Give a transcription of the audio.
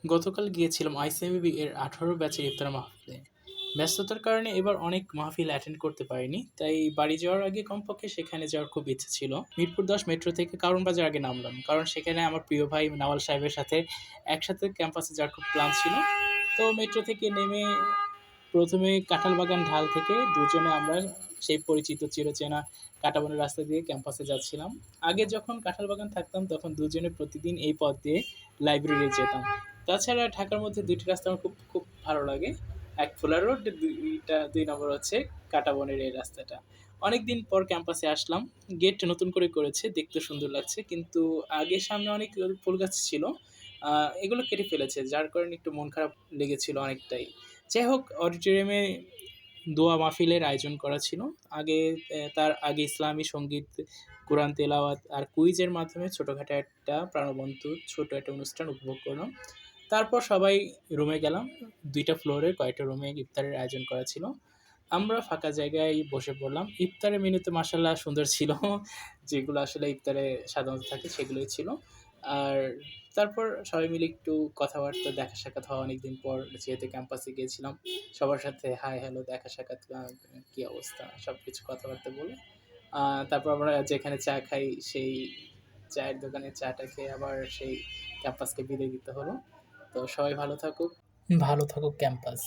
গতকাল গিয়েছিলাম আইসিএমবি এর ১৮ ব্যাচের ইফতার মাহফিলে। ব্যস্ততার কারণে এবার অনেক মাহফিল অ্যাটেন্ড করতে পারিনি। তাই বাড়ি যাওয়ার আগে কমপক্ষে সেখানে যাওয়ার খুব ইচ্ছে ছিল। মিরপুর ১০ মেট্রো থেকে কারণ বাজার আগে নামলাম। কারণ সেখানে আমার প্রিয় ভাই নাওয়াল সাহেবের সাথে একসাথে ক্যাম্পাসে যাওয়ার খুব প্ল্যান ছিল। তো মেট্রো থেকে নেমে ১ম এ কাঁঠালবাগান ঢাল থেকে দুজনে আমরা সেই পরিচিত চিরচেনা কাঁটাবনের রাস্তা দিয়ে ক্যাম্পাসে যাচ্ছিলাম। আগে যখন কাঁঠালবাগান থাকতাম তখন দুজনে প্রতিদিন এই পথ দিয়ে লাইব্রেরি যেতাম। তাছাড়া ঢাকার মধ্যে ২ টি রাস্তা আমার খুব ভালো লাগে। এক ভোলা রোড, ২ নম্বর হচ্ছে কাঁটাবনের এই রাস্তাটা। অনেকদিন পর ক্যাম্পাসে আসলাম। গেট নতুন করে করেছে, দেখতে সুন্দর লাগছে। কিন্তু আগে সামনে অনেক ফুল গাছ ছিল। এগুলো কেটে ফেলেছে, যার কারণে একটু মন খারাপ লেগেছিল অনেকটাই। যাই হোক, অডিটোরিয়ামে দোয়া মাহফিলের আয়োজন করা ছিল। আগে তার আগে ইসলামী সংগীত, কোরআন তেলাওয়াত আর কুইজের মাধ্যমে ছোটখাটো একটা প্রাণবন্ত ছোট একটা অনুষ্ঠান উপভোগ করলাম। তারপর সবাই রুমে গেলাম। ২ টা ফ্লোরে কয়েকটা রুমে ইফতারের আয়োজন করা ছিল। আমরা ফাঁকা জায়গায় বসে পড়লাম। ইফতারের মেনু তো মাশাআল্লাহ সুন্দর ছিল। যেগুলো আসলে ইফতারে সাধারণত থাকে সেগুলোই ছিল। আর তারপর সবাই মিলে একটু কথাবার্তা, দেখা সাক্ষাৎ হওয়া অনেকদিন পর, যেহেতু ক্যাম্পাসে গিয়েছিলাম। সবার সাথে হাই হ্যালো, দেখা সাক্ষাৎ, কি অবস্থা সবকিছু কথাবার্তা বলে তারপর আমরা যেখানে চা খাই সেই চায়ের দোকানে চাটা খেয়ে আবার সেই ক্যাম্পাসকে বিদায় দিতে হলো। তো সবাই ভালো থাকুক। ভালো থাকুক ক্যাম্পাস।